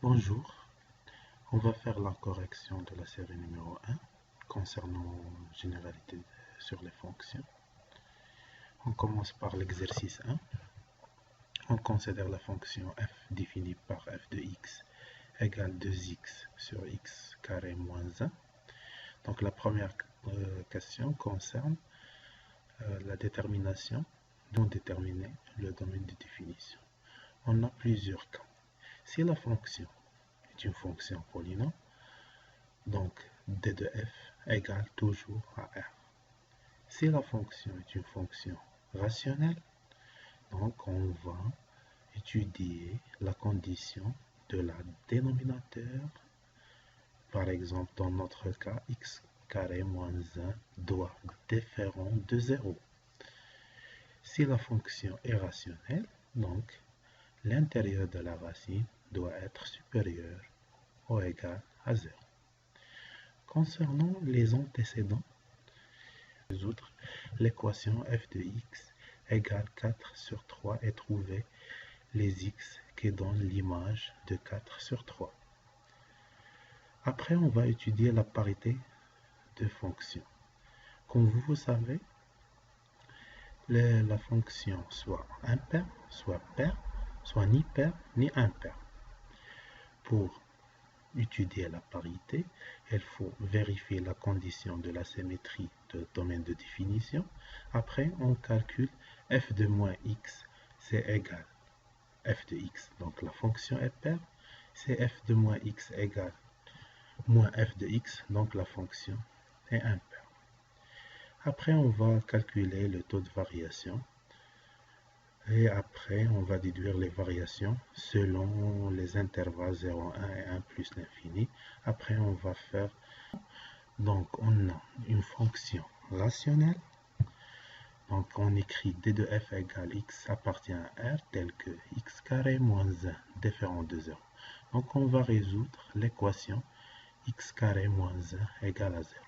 Bonjour, on va faire la correction de la série numéro 1 concernant généralité sur les fonctions. On commence par l'exercice 1. On considère la fonction f définie par f de x égale 2x sur x carré moins 1. Donc la première question concerne la détermination, dont déterminer le domaine de définition. On a plusieurs cas. Si la fonction est une fonction polynôme, donc d de f égale toujours à r. Si la fonction est une fonction rationnelle, donc on va étudier la condition de la dénominateur. Par exemple, dans notre cas, x carré moins 1 doit différent de 0. Si la fonction est rationnelle, donc l'intérieur de la racine doit être supérieur ou égal à 0. Concernant les antécédents, résoudre l'équation f de x égale 4 sur 3 et trouver les x qui donnent l'image de 4 sur 3. Après, on va étudier la parité de fonctions. Comme vous savez, la fonction soit impaire, soit paire, soit ni paire ni impaire. Pour étudier la parité, il faut vérifier la condition de la symétrie de domaine de définition. Après, on calcule f de moins x, c'est égal f de x. Donc la fonction est paire, c'est f de moins x égale moins f de x, donc la fonction est impaire. Après, on va calculer le taux de variation. Et après, on va déduire les variations selon les intervalles 0, 1 et 1 plus l'infini. Après, on va faire... Donc, on a une fonction rationnelle. Donc, on écrit d de f égale x appartient à r, tel que x carré moins 1 différent de 0. Donc, on va résoudre l'équation x carré moins 1 égale à 0.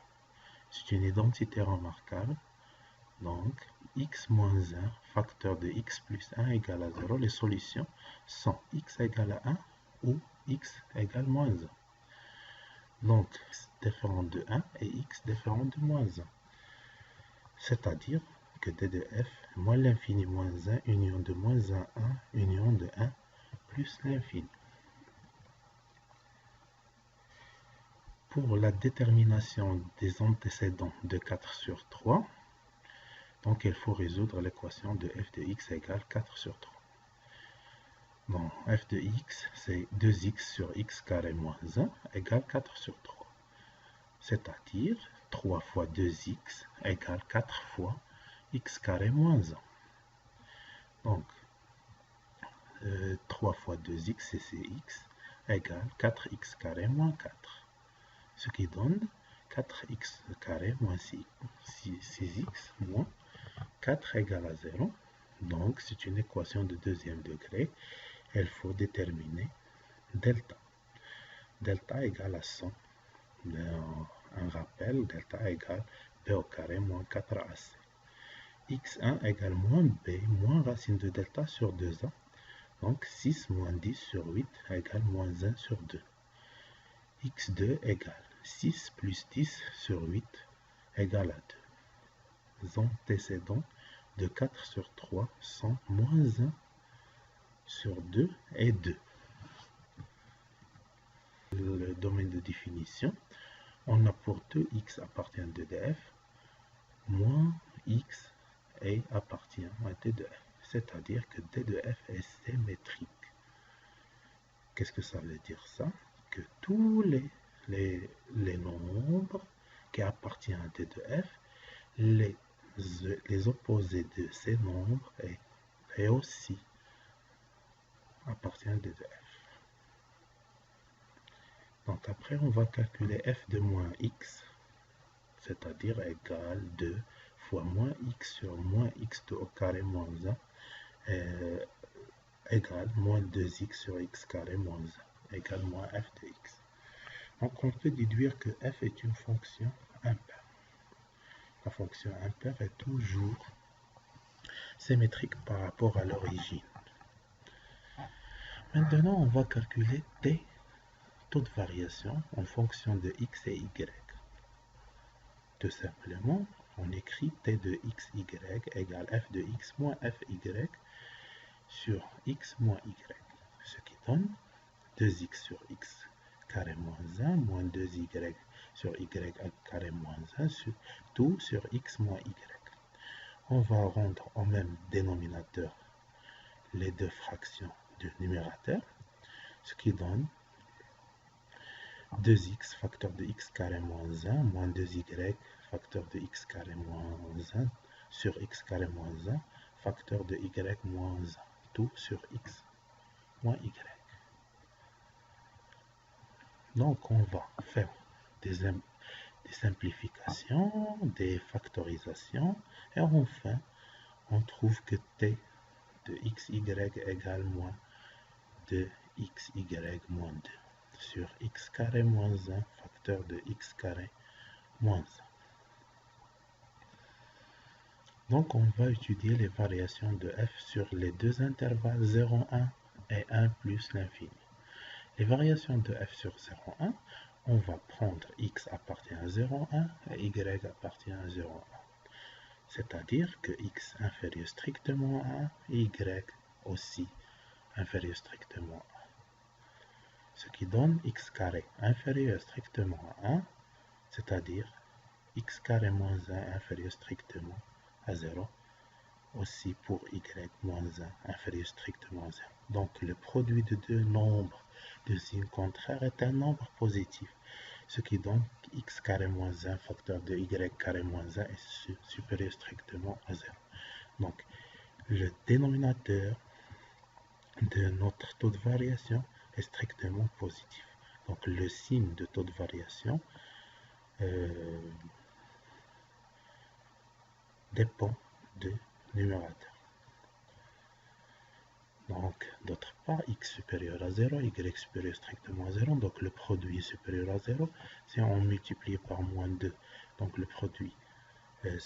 C'est une identité remarquable. Donc, x moins 1, facteur de x plus 1 égale à 0. Les solutions sont x égale à 1 ou x égale moins 1. Donc, x différent de 1 et x différent de moins 1. C'est-à-dire que d de f moins l'infini moins 1, union de moins 1, 1, union de 1 plus l'infini. Pour la détermination des antécédents de 4 sur 3, donc il faut résoudre l'équation de f de x égale 4 sur 3. Bon, f de x, c'est 2x sur x carré moins 1 égale 4 sur 3. C'est-à-dire 3 fois 2x égale 4 fois x carré moins 1. Donc, 3 fois 2x, c'est 6x, égale 4x carré moins 4. Ce qui donne 4x carré moins 6x moins 4 égale à 0. Donc, c'est une équation de deuxième degré. Il faut déterminer delta. Delta égale à 100. Un rappel, delta égale b au carré moins 4ac. x1 égale moins b moins racine de delta sur 2a. Donc, 6 moins 10 sur 8 égale moins 1 sur 2. x2 égale 6 plus 10 sur 8 égale à 2. Les antécédents de 4 sur 3 sont moins 1 sur 2 et 2. Le domaine de définition, on a pour 2x appartient à d de f, moins x et appartient à d de f. C'est-à-dire que d de f est symétrique. Qu'est-ce que ça veut dire ça? Que tous les nombres qui appartiennent à d de f, les opposés de ces nombres et aussi appartiennent à d de f. Donc après, on va calculer f de moins x, c'est-à-dire égal 2 fois moins x sur moins x2 au carré moins 1, égale moins 2x sur x carré moins 1, égale moins f de x. Donc on peut déduire que f est une fonction impaire. La fonction impaire est toujours symétrique par rapport à l'origine. Maintenant, on va calculer t taux de variation en fonction de x et y. Tout simplement, on écrit t de xy égale f de x moins fy sur x moins y, ce qui donne 2x sur x carré moins 1 moins 2y sur y carré moins 1 sur tout sur x moins y. On va rendre au même dénominateur les deux fractions du numérateur, ce qui donne 2x facteur de x carré moins 1 moins 2y facteur de x carré moins 1 sur x carré moins 1 facteur de y moins 1, tout sur x moins y. Donc on va faire des simplifications, des factorisations, et enfin on trouve que t de xy égale moins de xy moins 2 sur x carré moins 1 facteur de x carré moins 1. Donc on va étudier les variations de f sur les deux intervalles 0, 1 et 1 plus l'infini. Les variations de f sur 0, 1, on va prendre x appartient à 0, 1 et y appartient à 0, 1. C'est-à-dire que x inférieur strictement à 1 et y aussi inférieur strictement à 1. Ce qui donne x carré inférieur strictement à 1, c'est-à-dire x carré moins 1 inférieur strictement à 0, aussi pour y moins 1 inférieur strictement à 0. Donc le produit de deux nombres de signes contraires est un nombre positif, ce qui donne x carré moins 1 facteur de y carré moins 1 est supérieur strictement à 0. Donc le dénominateur de notre taux de variation est strictement positif. Donc le signe de taux de variation dépend du numérateur. Donc, d'autre part, x supérieur à 0, y supérieur strictement à 0, donc le produit est supérieur à 0, si on multiplie par moins 2, donc le produit est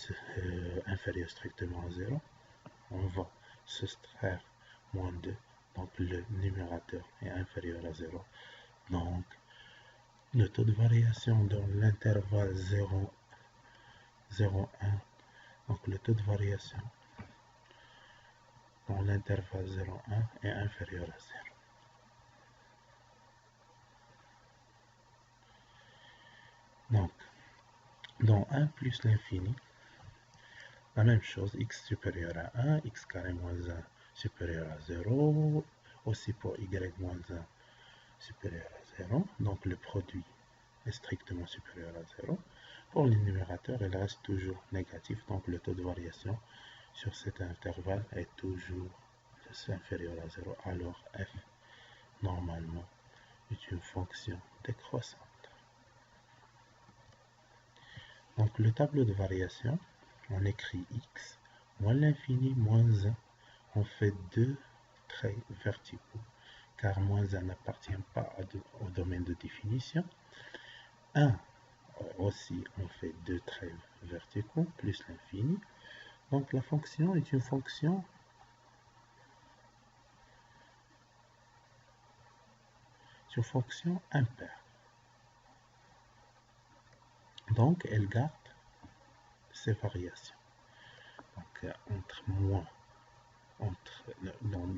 inférieur strictement à 0, on va soustraire moins 2, donc le numérateur est inférieur à 0. Donc, le taux de variation dans l'intervalle 0, 0, 1, donc le taux de variation dans l'intervalle 0, 1 est inférieur à 0. Donc, dans 1 plus l'infini, la même chose, x supérieur à 1, x carré moins 1 supérieur à 0, aussi pour y moins 1 supérieur à 0, donc le produit est strictement supérieur à 0. Pour le numérateur, il reste toujours négatif, donc le taux de variation sur cet intervalle est toujours inférieur à 0, alors f, normalement, est une fonction décroissante. Donc le tableau de variation, on écrit x moins l'infini moins 1, on fait deux traits verticaux, car moins 1 n'appartient pas au domaine de définition. 1 aussi, on fait deux traits verticaux, plus l'infini. Donc la fonction est une fonction impaire. Donc elle garde ses variations. Donc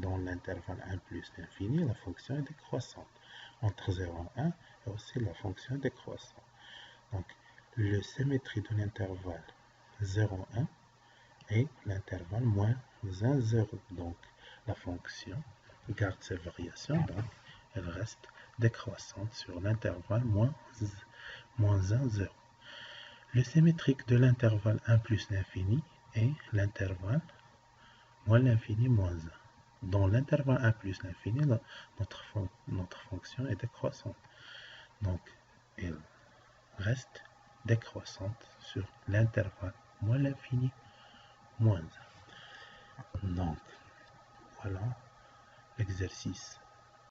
dans l'intervalle 1 plus l'infini, la fonction est décroissante. Entre 0 et 1, et aussi la fonction est décroissante. Donc la symétrie de l'intervalle 0, 1 et l'intervalle moins 1, 0. Donc la fonction garde ses variations, donc elle reste décroissante sur l'intervalle moins 1, 0. Le symétrique de l'intervalle 1 plus l'infini est l'intervalle moins l'infini moins 1. Dans l'intervalle 1 plus l'infini, notre fonction est décroissante. Donc, elle reste décroissante sur l'intervalle moins l'infini moins 1. Donc, voilà l'exercice